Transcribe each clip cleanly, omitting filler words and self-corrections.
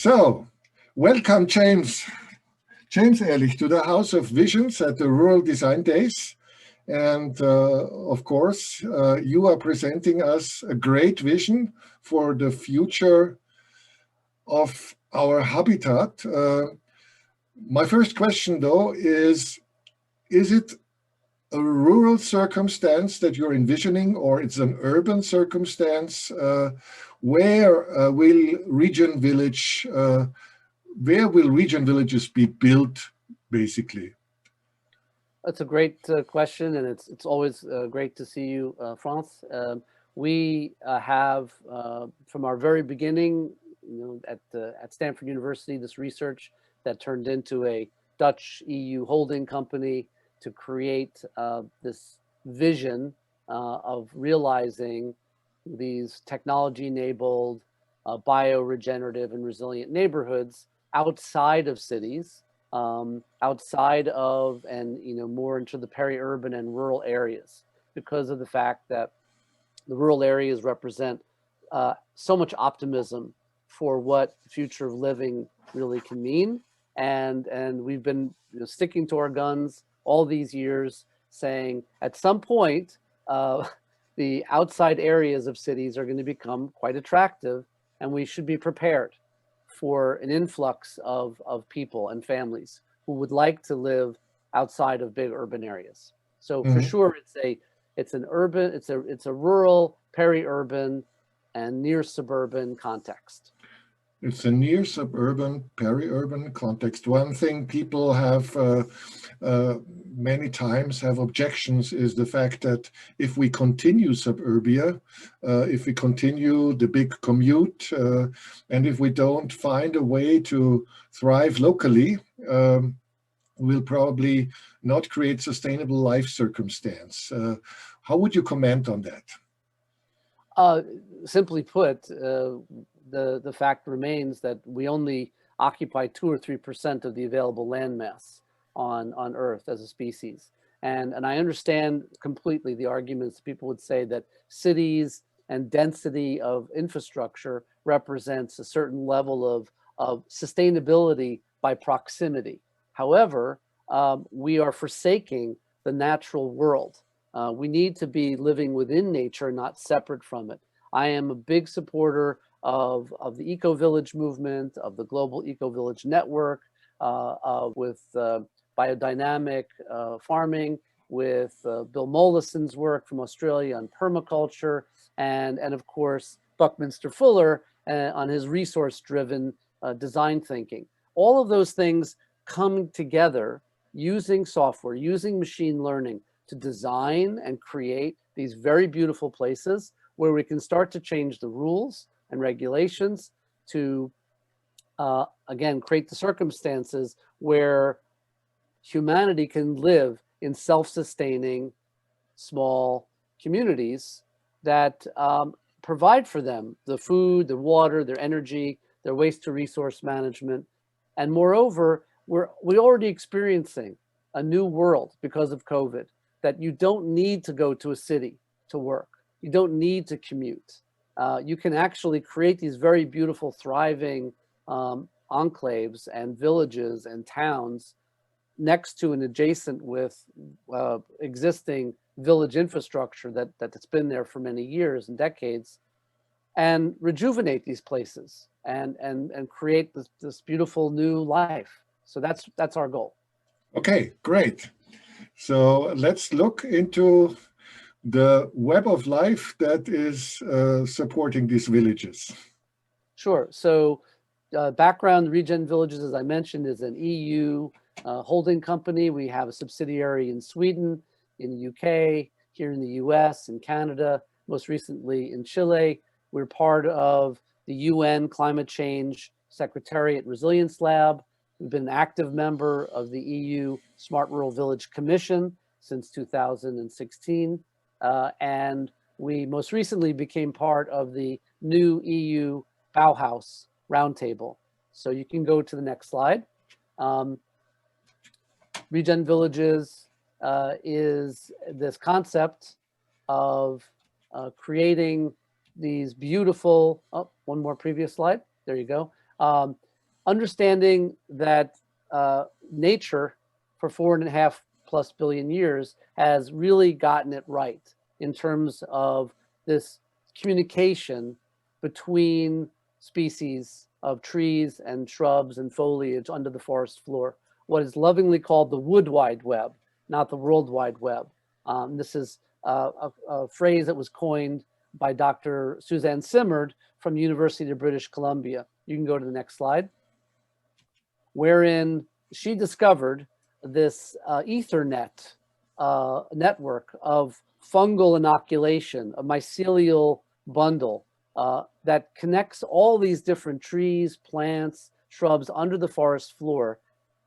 So, welcome, James Ehrlich, to the House of Visions at the Rural Design Days. And of course, you are presenting us a great vision for the future of our habitat. My first question, though, is it a rural circumstance that you're envisioning, or it's an urban circumstance? Where will ReGen Village, where will ReGen Villages be built, basically? That's a great question, and it's always great to see you, Franz. We have, from our very beginning, at Stanford University, this research that turned into a Dutch EU holding company to create this vision of realizing these technology-enabled, bioregenerative and resilient neighborhoods outside of cities, outside of and more into the peri-urban and rural areas, because of the fact that the rural areas represent so much optimism for what the future of living really can mean. And we've been sticking to our guns all these years, saying at some point the outside areas of cities are going to become quite attractive, and we should be prepared for an influx of people and families who would like to live outside of big urban areas. So for sure, it's a rural, peri-urban, and near suburban context. It's a near suburban, peri-urban context. One thing people have many times have objections is the fact that if we continue suburbia, if we continue the big commute, and if we don't find a way to thrive locally, we'll probably not create sustainable life circumstance. How would you comment on that? Simply put, the fact remains that we only occupy 2 or 3% of the available land mass on Earth as a species. And I understand completely the arguments. People would say that cities and density of infrastructure represents a certain level of sustainability by proximity. However, we are forsaking the natural world. We need to be living within nature, not separate from it. I am a big supporter of the Eco-Village movement, of the global Eco-Village network, with biodynamic farming, with Bill Mollison's work from Australia on permaculture, and of course, Buckminster Fuller on his resource-driven design thinking. All of those things come together using software, using machine learning to design and create these very beautiful places where we can start to change the rules and regulations to, again, create the circumstances where humanity can live in self-sustaining small communities that provide for them the food, the water, their energy, their waste to resource management. And moreover, we're already experiencing a new world because of COVID, that you don't need to go to a city to work. You don't need to commute. You can actually create these very beautiful, thriving enclaves and villages and towns next to and adjacent with existing village infrastructure that's been there for many years and decades, and rejuvenate these places and create this beautiful new life. So that's our goal. Okay, great. So let's look into the web of life that is supporting these villages. Sure. So background, ReGen Villages, as I mentioned, is an EU holding company. We have a subsidiary in Sweden, in the UK, here in the US, in Canada, most recently in Chile. We're part of the UN Climate Change Secretariat Resilience Lab. We've been an active member of the EU Smart Rural Village Commission since 2016. And we most recently became part of the new EU Bauhaus Roundtable. So you can go to the next slide. ReGen Villages is this concept of creating these beautiful, one more previous slide, there you go. understanding that nature for 4.5+ billion years has really gotten it right in terms of this communication between species of trees and shrubs and foliage under the forest floor, what is lovingly called the wood wide web, not the world wide web. This is a phrase that was coined by Dr. Suzanne Simard from the University of British Columbia. You can go to the next slide, wherein she discovered this Ethernet network of fungal inoculation, a mycelial bundle that connects all these different trees, plants, shrubs under the forest floor.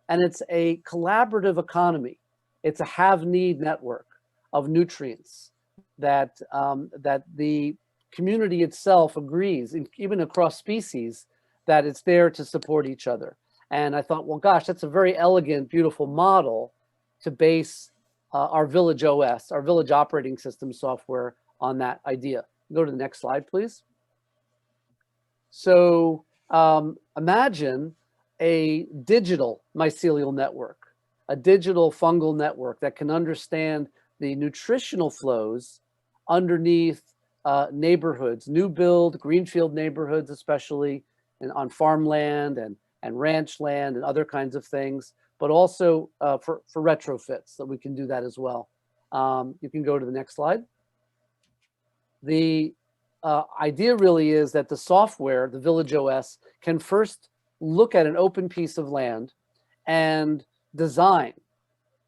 And it's a collaborative economy. It's a have-need network of nutrients that, that the community itself agrees, even across species, that it's there to support each other. And I thought, well, gosh, that's a very elegant, beautiful model to base our Village OS, our Village operating system software on that idea. Go to the next slide, please. So imagine a digital mycelial network, a digital fungal network that can understand the nutritional flows underneath neighborhoods, new build, greenfield neighborhoods, especially and on farmland and ranch land and other kinds of things, but also for retrofits that we can do that as well. You can go to the next slide. The idea really is that the software, the Village OS, can first look at an open piece of land and design,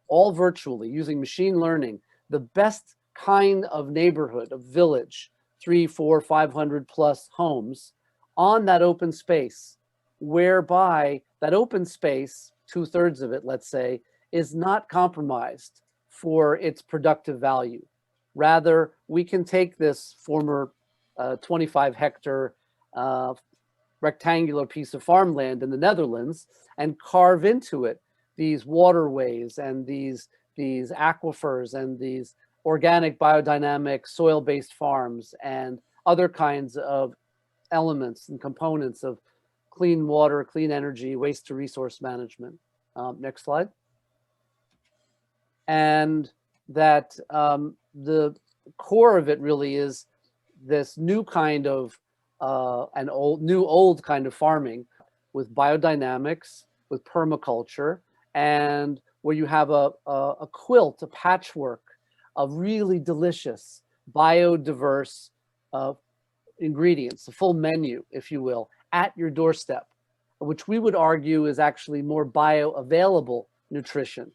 all virtually using machine learning, the best kind of neighborhood, of village, 300, 400, 500 plus homes on that open space, whereby that open space, 2/3 of it, let's say, is not compromised for its productive value. Rather, we can take this former 25-hectare rectangular piece of farmland in the Netherlands and carve into it these waterways and these aquifers and these organic biodynamic soil-based farms and other kinds of elements and components of clean water, clean energy, waste to resource management. Next slide. And that the core of it really is this new kind of old kind of farming with biodynamics, with permaculture, and where you have a quilt, a patchwork of really delicious, biodiverse ingredients, a full menu, if you will, at your doorstep, which we would argue is actually more bioavailable nutrition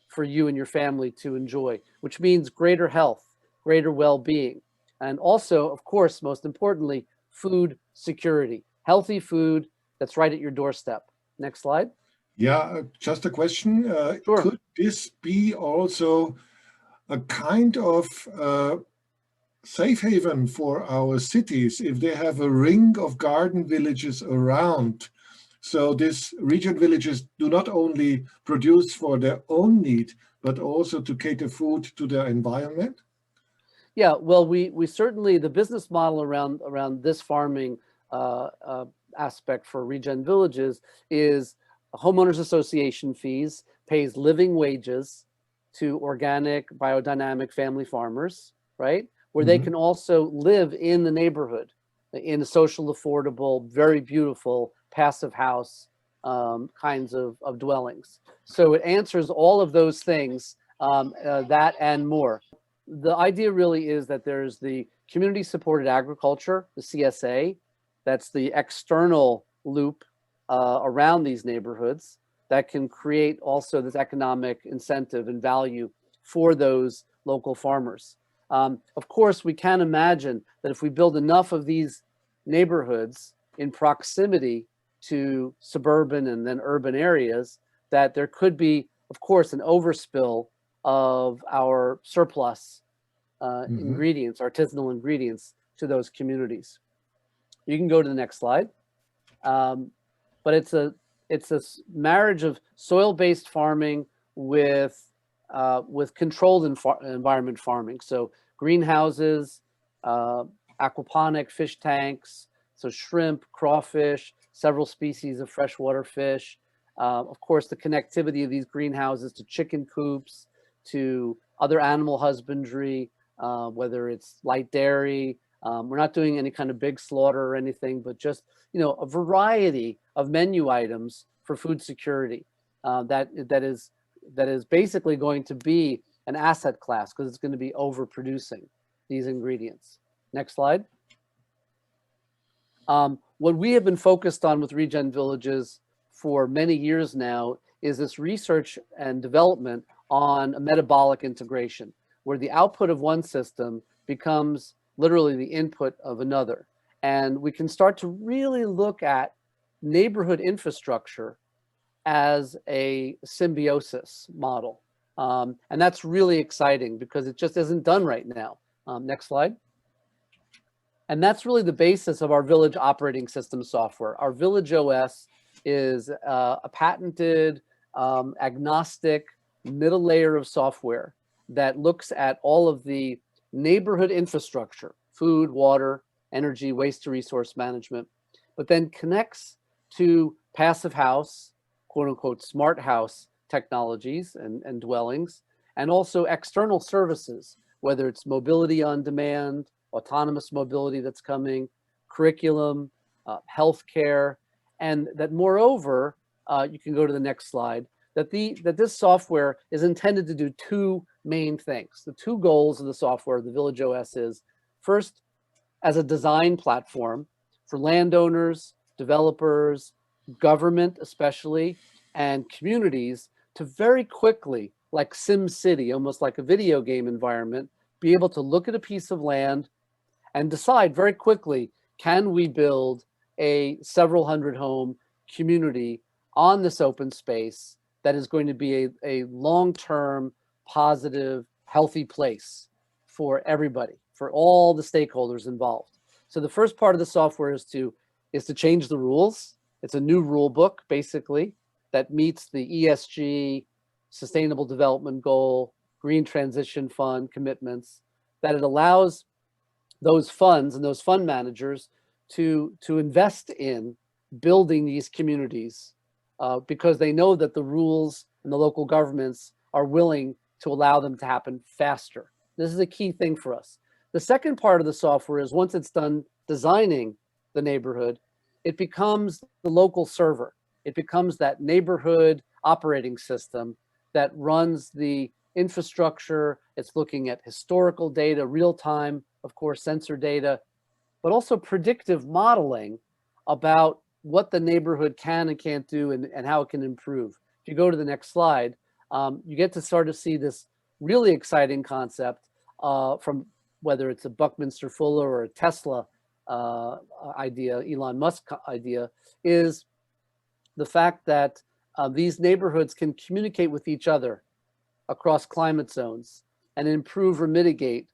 for you and your family to enjoy, which means greater health, greater well-being, and also, of course, most importantly, food security, healthy food that's right at your doorstep. Next slide. Yeah, just a question. Sure. Could this be also a kind of safe haven for our cities if they have a ring of garden villages around? So these ReGen villages do not only produce for their own need, but also to cater food to their environment? Yeah, well, we certainly, the business model around this farming aspect for ReGen Villages is homeowners association fees, pays living wages to organic, biodynamic family farmers, right? Where they can also live in the neighborhood in a social, affordable, very beautiful, passive house kinds of dwellings. So it answers all of those things, that and more. The idea really is that there's the community supported agriculture, the CSA, that's the external loop around these neighborhoods that can create also this economic incentive and value for those local farmers. Of course, we can imagine that if we build enough of these neighborhoods in proximity to suburban and then urban areas, that there could be, of course, an overspill of our surplus ingredients, artisanal ingredients to those communities. You can go to the next slide. But it's a marriage of soil-based farming with controlled environment farming. So greenhouses, aquaponic fish tanks, so shrimp, crawfish, several species of freshwater fish. Of course, the connectivity of these greenhouses to chicken coops, to other animal husbandry, whether it's light dairy. We're not doing any kind of big slaughter or anything, but just, a variety of menu items for food security that is basically going to be an asset class, because it's going to be overproducing these ingredients. Next slide. What we have been focused on with ReGen Villages for many years now is this research and development on a metabolic integration, where the output of one system becomes literally the input of another. And we can start to really look at neighborhood infrastructure as a symbiosis model. And that's really exciting because it just isn't done right now. Next slide. And that's really the basis of our Village operating system software. Our Village OS is a patented, agnostic middle layer of software that looks at all of the neighborhood infrastructure, food, water, energy, waste to resource management, but then connects to passive house, quote unquote, smart house technologies and dwellings, and also external services, whether it's mobility on demand, autonomous mobility that's coming, curriculum, healthcare, and that moreover, you can go to the next slide, that this software is intended to do two main things. The two goals of the software, the Village OS, is first, as a design platform for landowners, developers, government especially, and communities to very quickly, like Sim City, almost like a video game environment, be able to look at a piece of land and decide very quickly, can we build a several hundred home community on this open space that is going to be a long-term, positive, healthy place for everybody, for all the stakeholders involved. So the first part of the software is to change the rules. It's a new rule book, basically, that meets the ESG, Sustainable Development Goal, Green Transition Fund commitments, that it allows those funds and those fund managers to invest in building these communities because they know that the rules and the local governments are willing to allow them to happen faster. This is a key thing for us. The second part of the software is once it's done designing the neighborhood, it becomes the local server. It becomes that neighborhood operating system that runs the infrastructure. It's looking at historical data, real time, of course, sensor data, but also predictive modeling about what the neighborhood can and can't do and how it can improve. If you go to the next slide, you get to start to see this really exciting concept from whether it's a Buckminster Fuller or a Tesla idea, Elon Musk idea, is the fact that these neighborhoods can communicate with each other across climate zones and improve or mitigate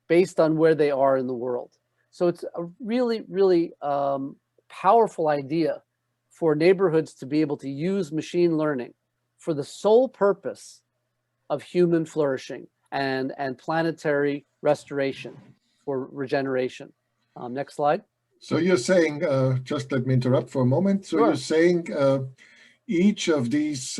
based on where they are in the world. So it's a really, really powerful idea for neighborhoods to be able to use machine learning for the sole purpose of human flourishing and planetary restoration for regeneration. Next slide. So you're saying, just let me interrupt for a moment. So Sure. You're saying each of these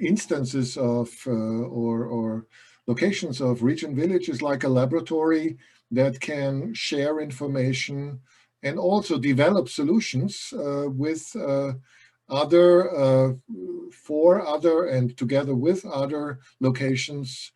instances of or locations of ReGen Village is like a laboratory that can share information and also develop solutions with for other and together with other locations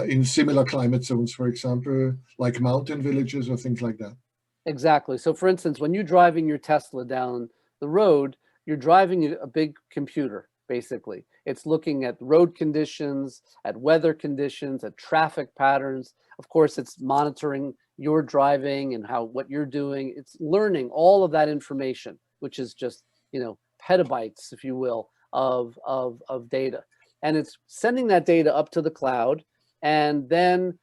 in similar climate zones, for example, like mountain villages or things like that. Exactly. So for instance, when you're driving your Tesla down the road, you're driving a big computer, basically. It's looking at road conditions, at weather conditions, at traffic patterns. Of course, it's monitoring your driving and what you're doing. It's learning all of that information, which is just, petabytes, if you will, of data. And it's sending that data up to the cloud. And then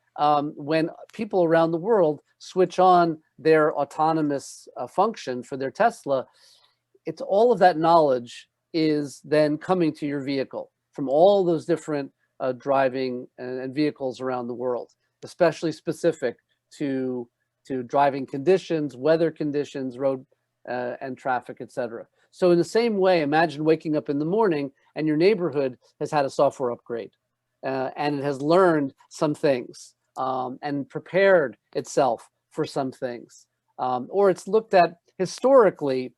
when people around the world switch on their autonomous function for their Tesla, it's all of that knowledge is then coming to your vehicle from all those different driving and vehicles around the world, especially specific to driving conditions, weather conditions, road and traffic, etc. So in the same way, imagine waking up in the morning and your neighborhood has had a software upgrade and it has learned some things and prepared itself for some things. Or it's looked at historically.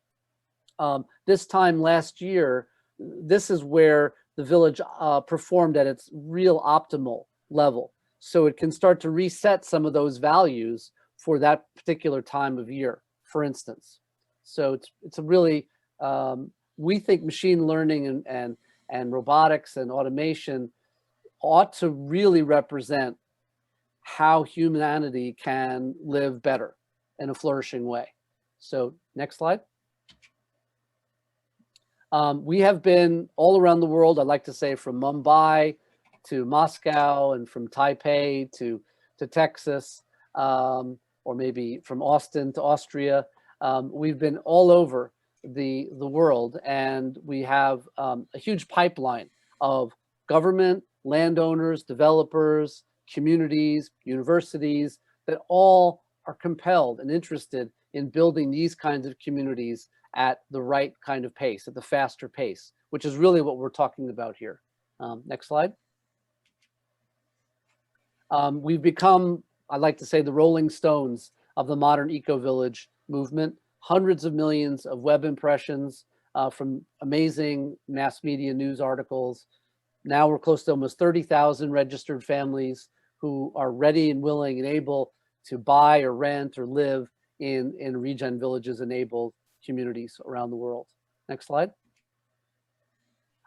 This time last year, this is where the village performed at its real optimal level. So it can start to reset some of those values for that particular time of year, for instance. So it's a really, we think machine learning and robotics and automation ought to really represent how humanity can live better in a flourishing way. So next slide. We have been all around the world, I'd like to say, from Mumbai to Moscow and from Taipei to Texas, or maybe from Austin to Austria. We've been all over the world, and we have a huge pipeline of government, landowners, developers, communities, universities that all are compelled and interested in building these kinds of communities at the right kind of pace, at the faster pace, which is really what we're talking about here. Next slide. We've become, I'd like to say, the Rolling Stones of the modern eco-village movement. Hundreds of millions of web impressions from amazing mass media news articles. Now we're close to almost 30,000 registered families who are ready and willing and able to buy or rent or live in ReGen Villages enabled communities around the world. Next slide.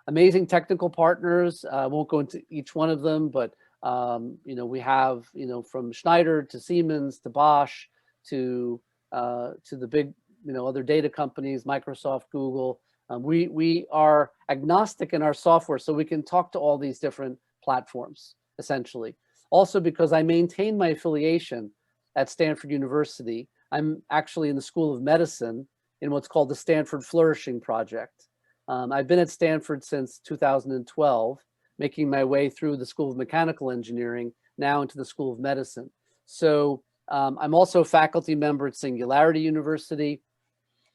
Amazing technical partners. I won't go into each one of them, but we have from Schneider to Siemens to Bosch to the big other data companies, Microsoft, Google. We are agnostic in our software, so we can talk to all these different platforms essentially. Also, because I maintain my affiliation at Stanford University, I'm actually in the School of Medicine in what's called the Stanford Flourishing Project. I've been at Stanford since 2012, making my way through the School of Mechanical Engineering, now into the School of Medicine. So I'm also a faculty member at Singularity University.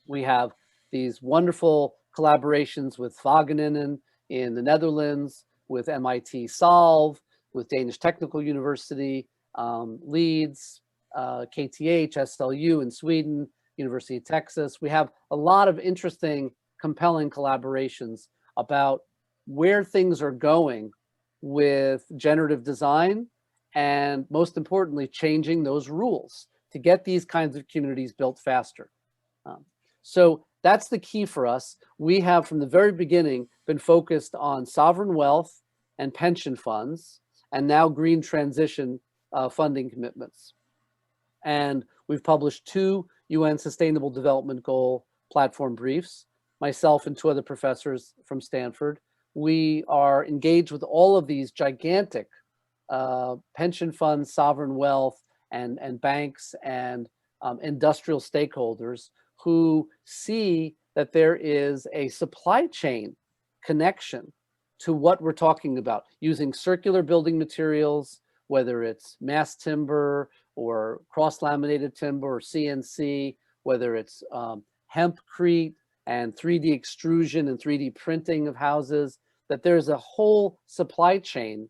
We have these wonderful collaborations with Wageningen in the Netherlands, with MIT Solve, with Danish Technical University, Leeds, KTH, SLU in Sweden, University of Texas. We have a lot of interesting, compelling collaborations about where things are going with generative design and, most importantly, changing those rules to get these kinds of communities built faster. So that's the key for us. We have, from the very beginning, been focused on sovereign wealth and pension funds, and now green transition funding commitments. And we've published 2 UN Sustainable Development Goal platform briefs, myself and 2 other professors from Stanford. We are engaged with all of these gigantic pension funds, sovereign wealth, and banks and industrial stakeholders who see that there is a supply chain connection to what we're talking about, using circular building materials, whether it's mass timber or cross-laminated timber or CNC, whether it's hempcrete and 3D extrusion and 3D printing of houses, that there's a whole supply chain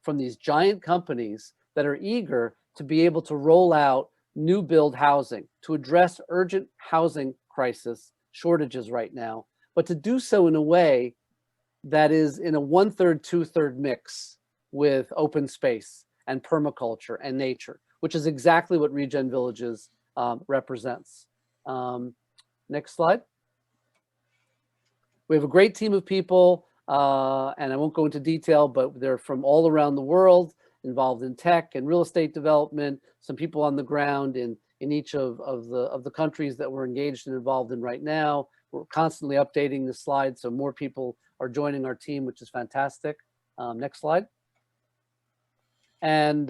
from these giant companies that are eager to be able to roll out new build housing to address urgent housing crisis shortages right now, but to do so in a way that is in a 1/3, 2/3 mix with open space and permaculture and nature, which is exactly what ReGen Villages represents. Next slide. We have a great team of people, and I won't go into detail, but they're from all around the world, involved in tech and real estate development, some people on the ground in each of the countries that we're engaged and involved in right now. We're constantly updating the slides, so more people are joining our team, which is fantastic. Next slide. And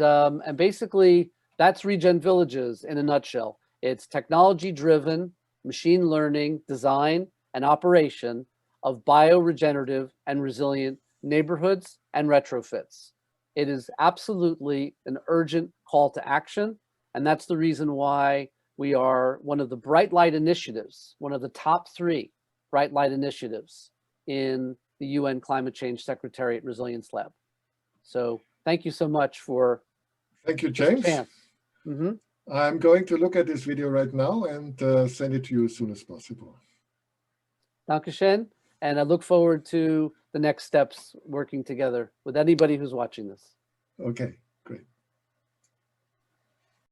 basically, that's ReGen Villages in a nutshell. It's technology-driven, machine learning, design, and operation of bioregenerative and resilient neighborhoods and retrofits. It is absolutely an urgent call to action, and that's the reason why We are one of the bright light initiatives, one of the top 3 bright light initiatives in the UN Climate Change Secretariat Resilience Lab. So thank you so much for Thank you, James. this chance. Mm-hmm. I'm going to look at this video right now and send it to you as soon as possible. Dankeschön. And I look forward to the next steps working together with anybody who's watching this. Okay.